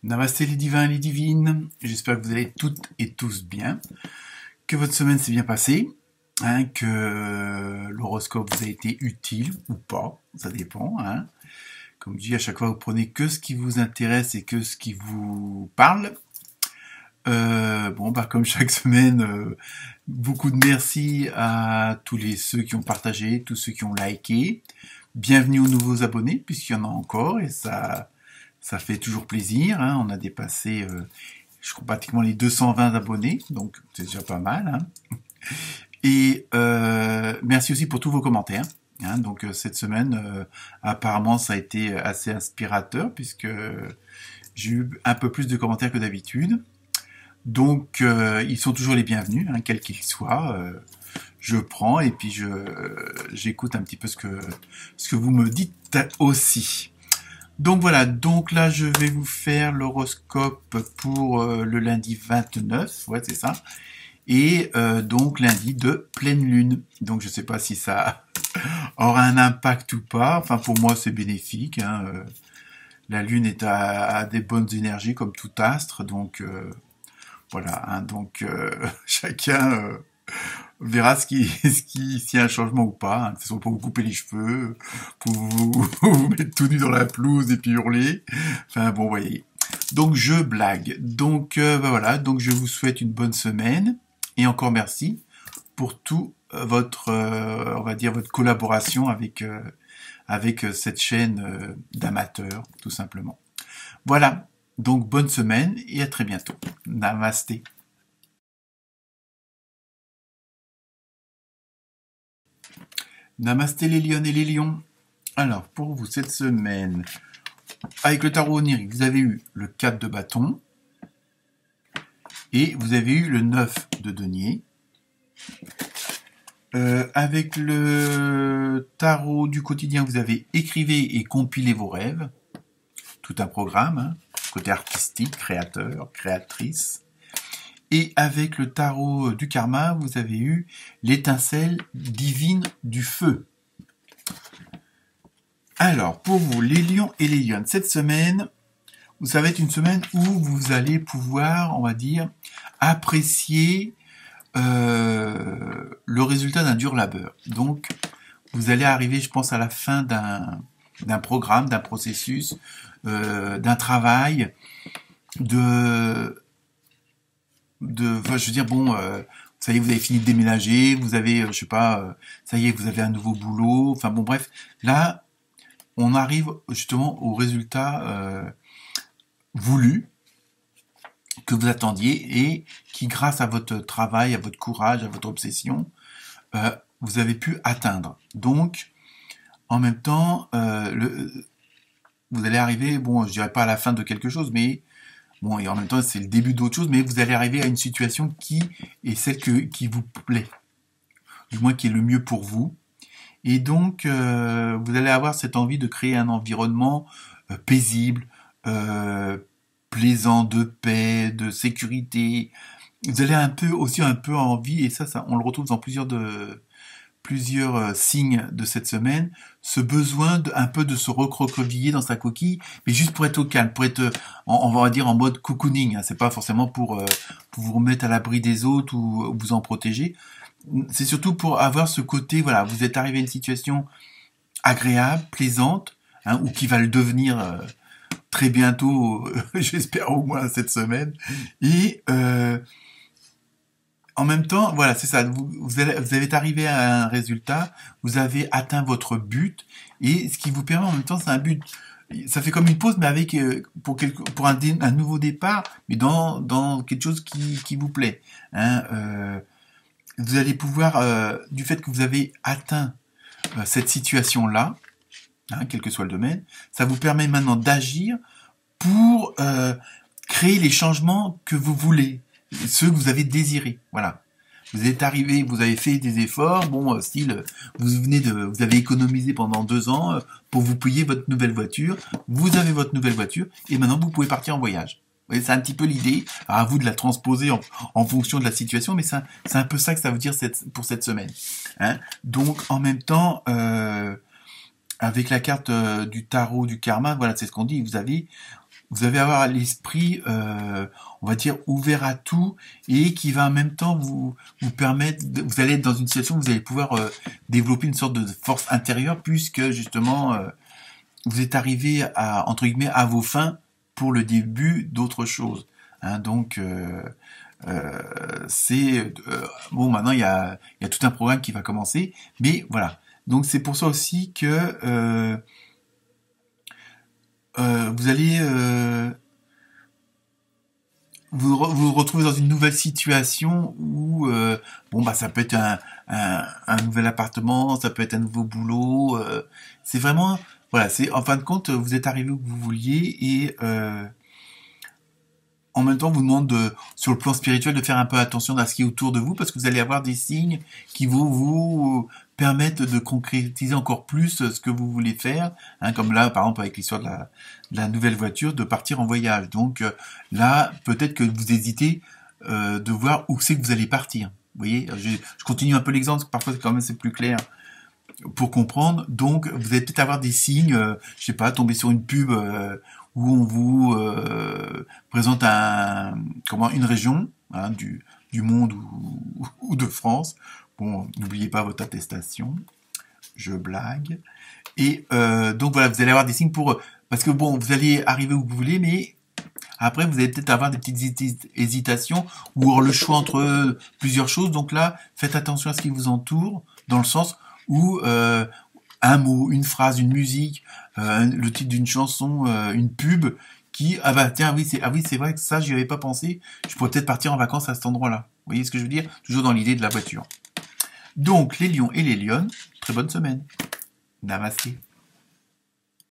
Namasté les divins et les divines, j'espère que vous allez toutes et tous bien, que votre semaine s'est bien passée, que l'horoscope vous a été utile ou pas, ça dépend. Comme je dis, à chaque fois vous prenez que ce qui vous intéresse et que ce qui vous parle. Comme chaque semaine, beaucoup de merci à ceux qui ont partagé, tous ceux qui ont liké. Bienvenue aux nouveaux abonnés, puisqu'il y en a encore, et ça fait toujours plaisir. On a dépassé, je crois, pratiquement les 220 abonnés, donc c'est déjà pas mal. Et merci aussi pour tous vos commentaires. Donc cette semaine, apparemment, ça a été assez inspirateur, puisque j'ai eu un peu plus de commentaires que d'habitude. Donc ils sont toujours les bienvenus, quels qu'ils soient. Je prends et puis j'écoute un petit peu ce que vous me dites aussi. Donc voilà, donc là je vais vous faire l'horoscope pour le lundi 29, ouais c'est ça, et donc lundi de pleine lune. Donc je sais pas si ça aura un impact ou pas, enfin pour moi c'est bénéfique. La lune est à des bonnes énergies comme tout astre, donc voilà, donc chacun verra s'il y a un changement ou pas, que ce soit pour vous couper les cheveux, pour vous mettre tout nu dans la pelouse et puis hurler. Enfin bon, voyez. Donc je blague. Donc voilà, donc je vous souhaite une bonne semaine et encore merci pour tout votre, on va dire votre collaboration avec cette chaîne d'amateurs, tout simplement. Voilà. Donc bonne semaine et à très bientôt. Namasté. Namasté les lionnes et les lions. Alors pour vous cette semaine, avec le tarot onirique, vous avez eu le 4 de bâton et vous avez eu le 9 de denier. Avec le tarot du quotidien, vous avez écrivez et compilez vos rêves. Tout un programme, côté artistique, créateur, créatrice. Et avec le tarot du karma, vous avez eu l'étincelle divine du feu. Alors, pour vous, les lions et les lionnes, cette semaine, ça va être une semaine où vous allez pouvoir, on va dire, apprécier le résultat d'un dur labeur. Donc, vous allez arriver, je pense, à la fin d'un programme, d'un processus, d'un travail, ça y est, vous avez fini de déménager, vous avez, ça y est, vous avez un nouveau boulot, enfin bon, bref, là, on arrive justement au résultat voulu que vous attendiez et qui, grâce à votre travail, à votre courage, à votre obsession, vous avez pu atteindre. Donc, en même temps, vous allez arriver, bon, je dirais pas à la fin de quelque chose, mais bon, et en même temps, c'est le début d'autre chose, mais vous allez arriver à une situation qui est celle qui vous plaît, du moins qui est le mieux pour vous. Et donc, vous allez avoir cette envie de créer un environnement paisible, plaisant, de paix, de sécurité. Vous allez un peu envie, et ça, on le retrouve dans plusieurs signes de cette semaine, ce besoin un peu de se recroqueviller dans sa coquille, mais juste pour être au calme, pour être, on va dire, en mode cocooning. C'est pas forcément pour vous remettre à l'abri des autres ou vous en protéger. C'est surtout pour avoir ce côté, voilà, vous êtes arrivé à une situation agréable, plaisante, ou qui va le devenir très bientôt, j'espère au moins cette semaine. Et en même temps, voilà, c'est ça. Vous avez arrivé à un résultat, vous avez atteint votre but, et ce qui vous permet en même temps, c'est un but. Ça fait comme une pause, mais avec pour un nouveau départ, mais dans quelque chose qui vous plaît. Vous allez pouvoir, du fait que vous avez atteint cette situation-là, quel que soit le domaine, ça vous permet maintenant d'agir pour créer les changements que vous voulez, ceux que vous avez désirés. Voilà. Vous êtes arrivé, vous avez fait des efforts, vous avez économisé pendant 2 ans pour vous payer votre nouvelle voiture. Vous avez votre nouvelle voiture et maintenant vous pouvez partir en voyage. C'est un petit peu l'idée. À vous de la transposer en fonction de la situation, mais c'est un peu ça que ça veut dire pour cette semaine. Donc, en même temps, avec la carte du tarot du karma, voilà, c'est ce qu'on dit. Vous avez avoir l'esprit, on va dire, ouvert à tout et qui va en même temps vous permettre, vous allez être dans une situation où vous allez pouvoir développer une sorte de force intérieure puisque justement vous êtes arrivé à, entre guillemets, à vos fins pour le début d'autre chose. Hein, donc c'est bon, maintenant il y a tout un programme qui va commencer, mais voilà. Donc c'est pour ça aussi que vous allez vous retrouvez dans une nouvelle situation où bon bah ça peut être un nouvel appartement, ça peut être un nouveau boulot. C'est vraiment voilà, c'est en fin de compte vous êtes arrivé où vous vouliez et en même temps, on vous demande sur le plan spirituel de faire un peu attention à ce qui est autour de vous parce que vous allez avoir des signes qui vont vous permettre de concrétiser encore plus ce que vous voulez faire, hein, comme là, par exemple, avec l'histoire de la nouvelle voiture, de partir en voyage. Donc là, peut-être que vous hésitez de voir où c'est que vous allez partir. Vous voyez, je continue un peu l'exemple, parce que parfois quand même c'est plus clair pour comprendre. Donc, vous allez peut-être avoir des signes, je sais pas, tomber sur une pub où on vous présente une région hein, du monde ou de France. Bon, n'oubliez pas votre attestation. Je blague. Et donc voilà, vous allez avoir des signes pour parce que bon, vous allez arriver où vous voulez, mais après, vous allez peut-être avoir des petites hésitations ou avoir le choix entre plusieurs choses. Donc là, faites attention à ce qui vous entoure, dans le sens où un mot, une phrase, une musique, le titre d'une chanson, une pub, qui ah bah tiens oui c'est vrai que ça j'y avais pas pensé. Je pourrais peut-être partir en vacances à cet endroit-là. Vous voyez ce que je veux dire? Toujours dans l'idée de la voiture. Donc les lions et les lionnes, très bonne semaine. Namasté.